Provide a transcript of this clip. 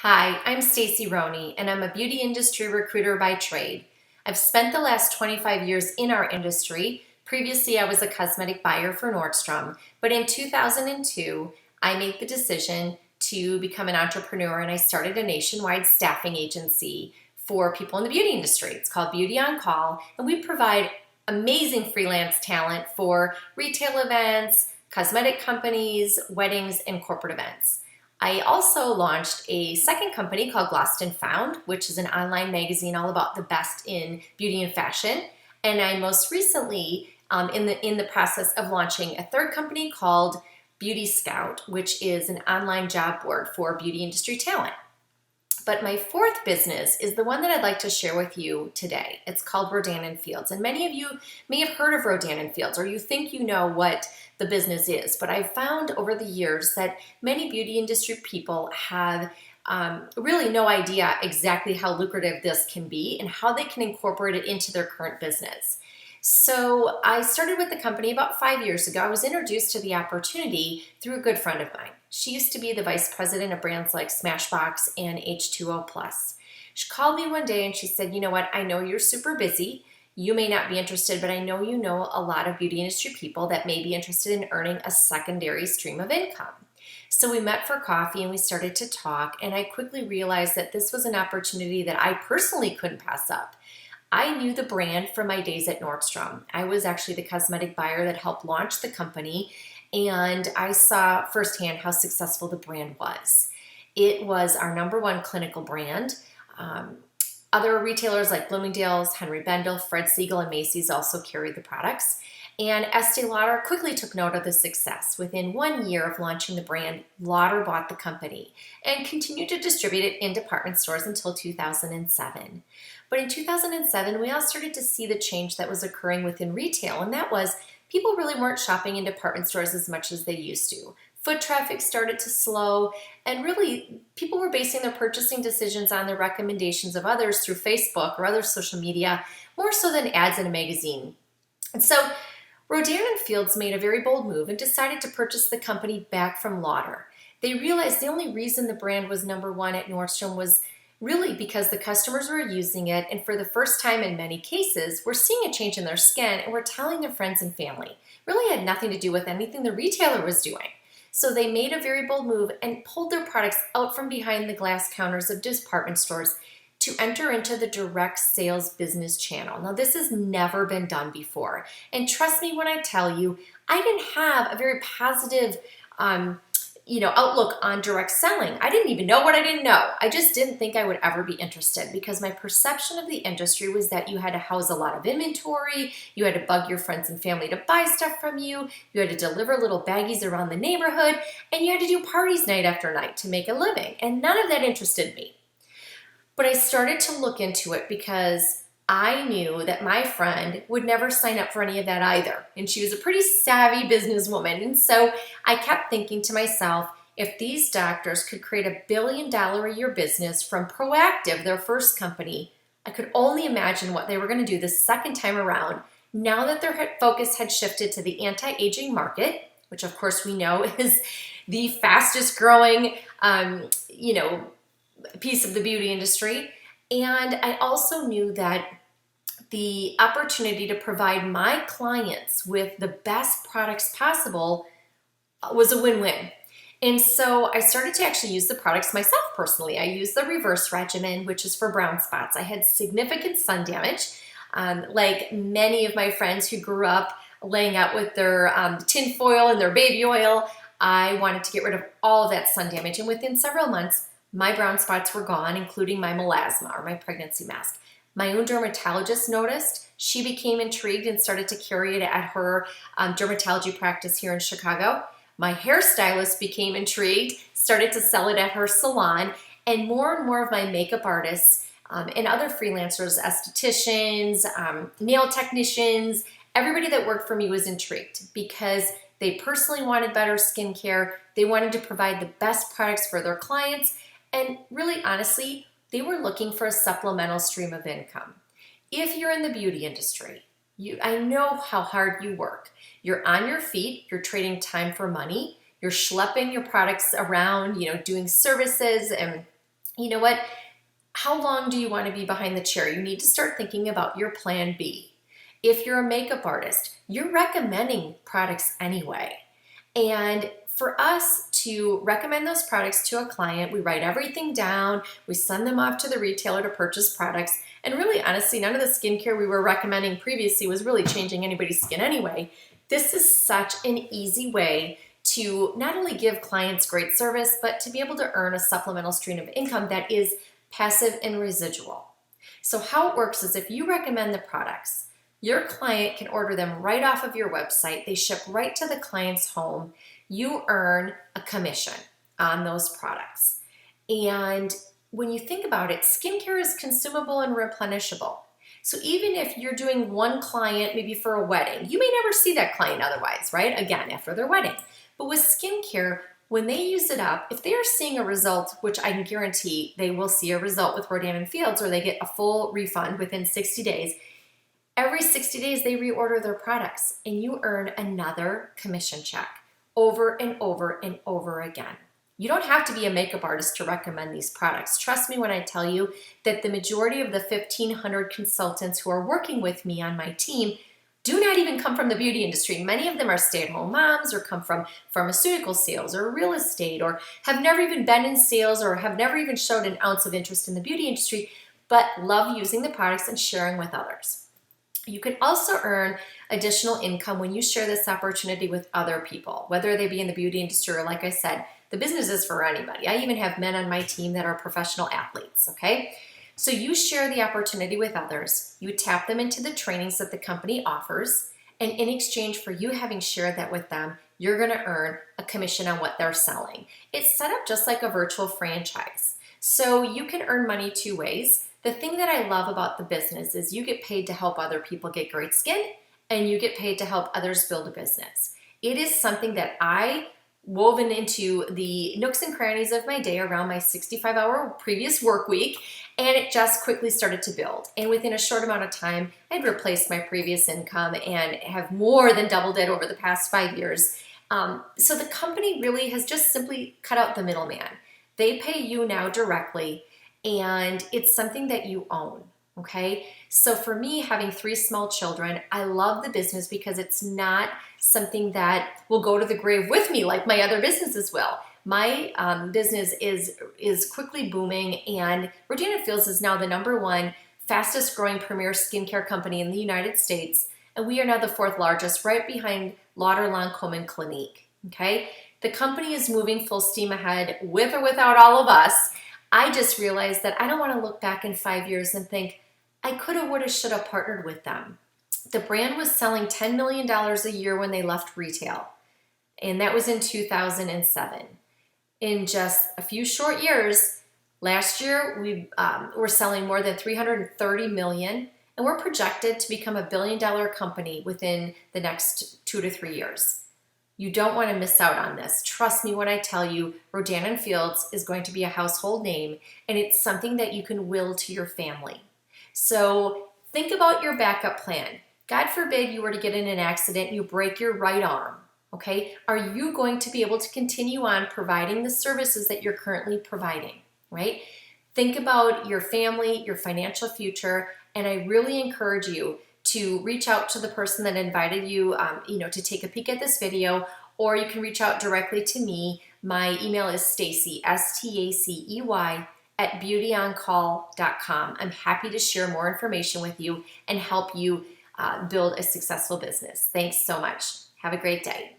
Hi, I'm Stacey Roney, and I'm a beauty industry recruiter by trade. I've spent the last 25 years in our industry. Previously, I was a cosmetic buyer for Nordstrom, but in 2002, I made the decision to become an entrepreneur, and I started a nationwide staffing agency for people in the beauty industry. It's called Beauty on Call, and we provide amazing freelance talent for retail events, cosmetic companies, weddings, and corporate events. I also launched a second company called Lost and Found, which is an online magazine all about the best in beauty and fashion. And I most recently in the process of launching a third company called Beauty Scout, which is an online job board for beauty industry talent. But my fourth business is the one that I'd like to share with you today. It's called Rodan Fields. And many of you may have heard of Rodan Fields, or you think you know what the business is. But I've found over the years that many beauty industry people have really no idea exactly how lucrative this can be and how they can incorporate it into their current business. So I started with the company about 5 years ago. I was introduced to the opportunity through a good friend of mine. She used to be the vice president of brands like Smashbox and H2O Plus. She called me one day and she said, you know what, I know you're super busy. You may not be interested, but I know you know a lot of beauty industry people that may be interested in earning a secondary stream of income. So we met for coffee and we started to talk, and I quickly realized that this was an opportunity that I personally couldn't pass up. I knew the brand from my days at Nordstrom. I was actually the cosmetic buyer that helped launch the company, and I saw firsthand how successful the brand was. It was our #1 clinical brand. Other retailers like Bloomingdale's, Henry Bendel, Fred Segal, and Macy's also carried the products. And Estee Lauder quickly took note of the success. Within 1 year of launching the brand, Lauder bought the company and continued to distribute it in department stores until 2007. But in 2007, we all started to see the change that was occurring within retail, and that was people really weren't shopping in department stores as much as they used to. Foot traffic started to slow, and really people were basing their purchasing decisions on the recommendations of others through Facebook or other social media, more so than ads in a magazine. And so Rodan Fields made a very bold move and decided to purchase the company back from Lauder. They realized the only reason the brand was #1 at Nordstrom was really because the customers were using it, and for the first time in many cases, were seeing a change in their skin and were telling their friends and family. Really had nothing to do with anything the retailer was doing. So they made a very bold move and pulled their products out from behind the glass counters of department stores to enter into the direct sales business channel. Now, this has never been done before. And trust me when I tell you, I didn't have a very positive outlook on direct selling. I didn't even know what I didn't know. I just didn't think I would ever be interested because my perception of the industry was that you had to house a lot of inventory, you had to bug your friends and family to buy stuff from you, you had to deliver little baggies around the neighborhood, and you had to do parties night after night to make a living. And none of that interested me. But I started to look into it because I knew that my friend would never sign up for any of that either. And she was a pretty savvy businesswoman. And so I kept thinking to myself, if these doctors could create $1 billion a year business from Proactive, their first company, I could only imagine what they were going to do the second time around now that their focus had shifted to the anti-aging market, which of course we know is the fastest growing, piece of the beauty industry. And I also knew that the opportunity to provide my clients with the best products possible was a win-win. And so I started to actually use the products myself personally. I used the reverse regimen, which is for brown spots. I had significant sun damage, like many of my friends who grew up laying out with their tin foil and their baby oil. I wanted to get rid of all of that sun damage. And within several months, my brown spots were gone, including my melasma or my pregnancy mask. My own dermatologist noticed. She became intrigued and started to carry it at her dermatology practice here in Chicago. My hairstylist became intrigued, started to sell it at her salon, and more of my makeup artists and other freelancers, aestheticians, nail technicians, everybody that worked for me was intrigued because they personally wanted better skincare. They wanted to provide the best products for their clients, and really honestly, they were looking for a supplemental stream of income. If you're in the beauty industry, I know how hard you work. You're on your feet, you're trading time for money, you're schlepping your products around, doing services and you know what? How long do you want to be behind the chair? You need to start thinking about your plan B. If you're a makeup artist, you're recommending products anyway. And for us to recommend those products to a client, we write everything down, we send them off to the retailer to purchase products, and really honestly, none of the skincare we were recommending previously was really changing anybody's skin anyway. This is such an easy way to not only give clients great service, but to be able to earn a supplemental stream of income that is passive and residual. So how it works is if you recommend the products, your client can order them right off of your website. They ship right to the client's home. You earn a commission on those products. And when you think about it, skincare is consumable and replenishable. So even if you're doing one client, maybe for a wedding, you may never see that client otherwise, right? Again, after their wedding. But with skincare, when they use it up, if they are seeing a result, which I can guarantee they will see a result with Rodan Fields, or they get a full refund within 60 days, every 60 days they reorder their products and you earn another commission check over and over and over again. You don't have to be a makeup artist to recommend these products. Trust me when I tell you that the majority of the 1,500 consultants who are working with me on my team do not even come from the beauty industry. Many of them are stay-at-home moms or come from pharmaceutical sales or real estate or have never even been in sales or have never even showed an ounce of interest in the beauty industry, but love using the products and sharing with others. You can also earn additional income when you share this opportunity with other people, whether they be in the beauty industry or, like I said, the business is for anybody. I even have men on my team that are professional athletes, okay? So you share the opportunity with others, you tap them into the trainings that the company offers, and in exchange for you having shared that with them, you're gonna earn a commission on what they're selling. It's set up just like a virtual franchise. So you can earn money two ways. The thing that I love about the business is you get paid to help other people get great skin, and you get paid to help others build a business. It is something that I woven into the nooks and crannies of my day around my 65-hour previous work week, and it just quickly started to build. And within a short amount of time, I'd replaced my previous income and have more than doubled it over the past 5 years. So the company really has just simply cut out the middleman. They pay you now directly, and it's something that you own. Okay, so for me, having 3 small children, I love the business because it's not something that will go to the grave with me like my other businesses will. My business is quickly booming, and Rodan Fields is now the #1 fastest growing premier skincare company in the United States, and we are now the 4th largest, right behind Lauder Clinique. Okay, the company is moving full steam ahead with or without all of us. I just realized that I don't want to look back in 5 years and think, I coulda, woulda, shoulda partnered with them. The brand was selling $10 million a year when they left retail, and that was in 2007. In just a few short years, last year we were selling more than $330 million, and we're projected to become a $1 billion company within the next 2 to 3 years. You don't want to miss out on this. Trust me when I tell you, Rodan Fields is going to be a household name, and it's something that you can will to your family. So think about your backup plan. God forbid you were to get in an accident, you break your right arm, okay? Are you going to be able to continue on providing the services that you're currently providing, right? Think about your family, your financial future, and I really encourage you to reach out to the person that invited you, to take a peek at this video, or you can reach out directly to me. My email is Stacey, Stacey, at beautyoncall.com. I'm happy to share more information with you and help you build a successful business. Thanks so much. Have a great day.